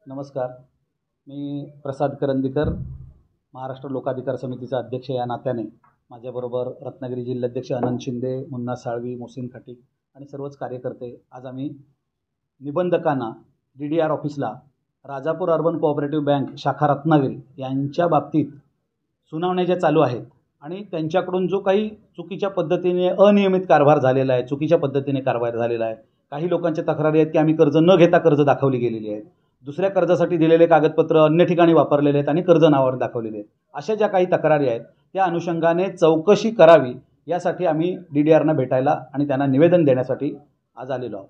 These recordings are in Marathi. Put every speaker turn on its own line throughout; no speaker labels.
नमस्कार. मी प्रसाद करंदीकर, महाराष्ट्र लोकाधिकार समितीचा अध्यक्ष या नात्याने माझ्याबरोबर रत्नागिरी जिल्हाध्यक्ष अनंत शिंदे, मुन्ना साळवी, मोहसिन खटीक आणि सर्वच कार्यकर्ते आज आम्ही निबंधकांना DDR ऑफिसला राजापूर अर्बन कोऑपरेटिव्ह बँक शाखा रत्नागिरी यांच्या बाबतीत सुनावण्या ज्या चालू आहेत आणि त्यांच्याकडून जो काही चुकीच्या पद्धतीने अनियमित कारभार झालेला आहे, चुकीच्या पद्धतीने कारभार झालेला आहे. काही लोकांच्या तक्रारी आहेत की आम्ही कर्ज न घेता कर्ज दाखवली गेलेली आहेत, दुसऱ्या कर्जासाठी दिलेले कागदपत्र अन्य ठिकाणी वापरलेले आहेत आणि कर्ज नावावर दाखवलेले आहेत. अशा ज्या काही तक्रारी आहेत त्या अनुषंगाने चौकशी करावी यासाठी आम्ही DDRना भेटायला आणि त्यांना निवेदन देण्यासाठी आज आलेलो आहोत.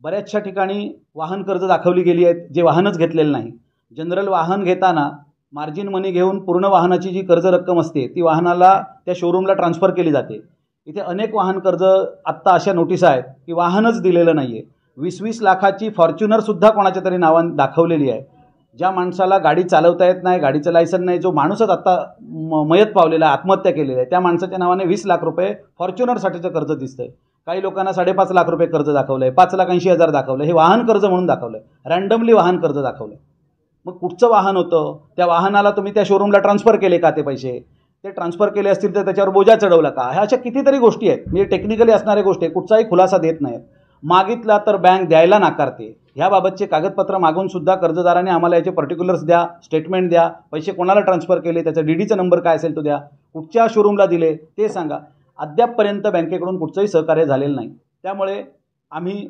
बऱ्याचशा ठिकाणी वाहन कर्ज दाखवली गेली आहेत जे वाहनच घेतलेलं नाही. जनरल वाहन घेताना मार्जिन मनी घेऊन पूर्ण वाहनाची जी कर्ज रक्कम असते ती वाहनाला त्या शोरूमला ट्रान्सफर केली जाते. इथे अनेक वाहन कर्ज आत्ता अशा नोटीस आहेत की वाहनच दिलेलं नाही आहे. 20-20 लाखाची फॉर्च्युनरसुद्धा कोणाच्या तरी नावाने दाखवलेली आहे. ज्या माणसाला गाडी चालवता येत नाही, गाडीचं लायसन नाही, जो माणूसच आत्ता मयत पावलेला आहे, आत्महत्या केलेली आहे, त्या माणसाच्या नावाने 20 लाख रुपये फॉर्च्युनरसाठीचं कर्ज दिसतंय. काही लोकांना 5.5 लाख रुपये कर्ज दाखवलं आहे, 5,80,000 दाखवलं. हे वाहन कर्ज म्हणून दाखवलं आहे, रँडमली वाहन कर्ज दाखवलं आहे. मग कुठचं वाहन होतं? त्या वाहनाला तुम्ही त्या शोरूमला ट्रान्सफर केले का? ते पैसे ते ट्रान्सफर केले असतील तर त्याच्यावर बोजा चढवला का? ह्या अशा कितीतरी गोष्टी आहेत, म्हणजे टेक्निकली असणाऱ्या गोष्टी आहेत. कुठचाही खुलासा देत नाहीत. मागितला तर बँक द्यायला नाकारते. ह्याबाबतचे कागदपत्र मागून सुद्धा कर्जदाराने आम्हाला याचे पर्टिक्युलर्स द्या, स्टेटमेंट द्या, पैसे कोणाला ट्रान्सफर केले, त्याचा DDचा नंबर काय असेल तो द्या, कुठच्या शोरूमला दिले ते सांगा. अद्यापपर्यंत बँकेकडून कुठचंही सहकार्य झालेलं नाही. त्यामुळे आम्ही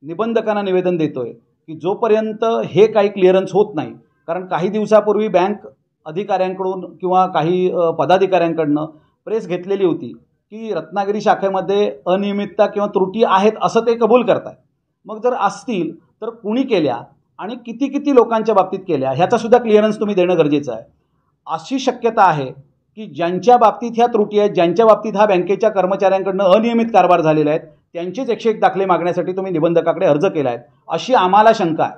निबंधकांना निवेदन देतोय की जोपर्यंत हे काही क्लिअरन्स होत नाही, कारण काही दिवसापूर्वी बँक अधिकाऱ्यांकडून किंवा काही पदाधिकाऱ्यांकडनं प्रेस घेतलेली होती की रत्नागिरी शाखेमध्ये अनियमितता किंवा त्रुटी आहेत असं ते कबूल करतात. मग जर असतील तर कुणी केल्या आणि किती किती लोकांच्या बाबतीत केल्या ह्याचासुद्धा क्लिअरन्स तुम्ही देणं गरजेचं आहे. अशी शक्यता आहे की ज्यांच्या बाबतीत ह्या त्रुटी आहेत, ज्यांच्या बाबतीत हा बँकेच्या कर्मचाऱ्यांकडनं अनियमित कारभार झालेला आहेत, त्यांचेच 101 दाखले मागण्यासाठी तुम्ही निबंधकाकडे अर्ज केला आहे अशी आम्हाला शंका आहे.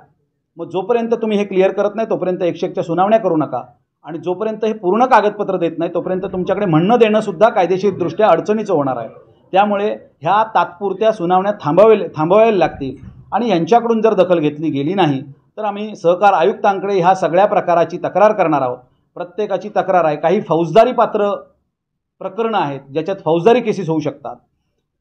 मग जोपर्यंत तुम्ही हे क्लिअर करत नाही तोपर्यंत 101च्या सुनावण्या करू नका आणि जोपर्यंत हे पूर्ण कागदपत्र देत नाही तोपर्यंत तुमच्याकडे म्हणणं देणंसुद्धा कायदेशीरदृष्ट्या अडचणीचं होणार आहे. त्यामुळे ह्या तात्पुरत्या सुनावण्या थांबवायला लागतील आणि यांच्याकडून जर दखल घेतली गेली नाही तर आम्ही सहकार आयुक्तांकडे ह्या सगळ्या प्रकाराची तक्रार करणार आहोत. प्रत्येकाची तक्रार आहे. काही फौजदारी पात्र प्रकरणं आहेत ज्याच्यात फौजदारी केसेस होऊ शकतात,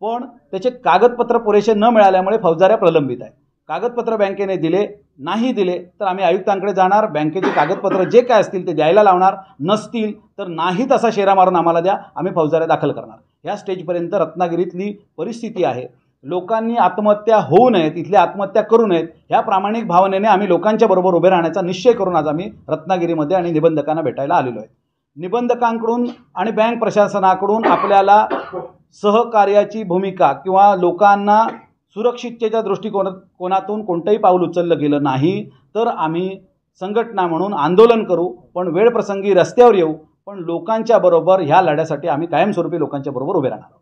पण त्याचे कागदपत्र पुरेसे न मिळाल्यामुळे फौजदाऱ्या प्रलंबित आहेत. कागदपत्र बँकेने दिले नाही दिले तर आम्ही आयुक्तांकडे जाणार, बँकेचे कागदपत्र जे काय असतील ते द्यायला लावणार, नसतील तर नाही तसा शेरा मारून आम्हाला द्या, आम्ही फौजदाऱ्या दाखल करणार. ह्या स्टेजपर्यंत रत्नागिरीतली परिस्थिती आहे. लोकांनी आत्महत्या होऊ नयेत, इथल्या आत्महत्या करू नयेत, ह्या प्रामाणिक भावनेने आम्ही लोकांच्या बरोबर उभे राहण्याचा निश्चय करून आज आम्ही रत्नागिरीमध्ये आणि निबंधकांना भेटायला आलेलो आहे. निबंधकांकडून आणि बँक प्रशासनाकडून आपल्याला सहकार्याची भूमिका किंवा लोकांना सुरक्षिततेच्या दृष्टिकोनातून कोणतंही पाऊल उचललं गेलं नाही तर आम्ही संघटना म्हणून आंदोलन करू, पण वेळप्रसंगी रस्त्यावर येऊ, पण लोकांच्या बरोबर ह्या लढ्यासाठी आम्ही कायमस्वरूपी लोकांच्या बरोबर उभे राहणार आहोत.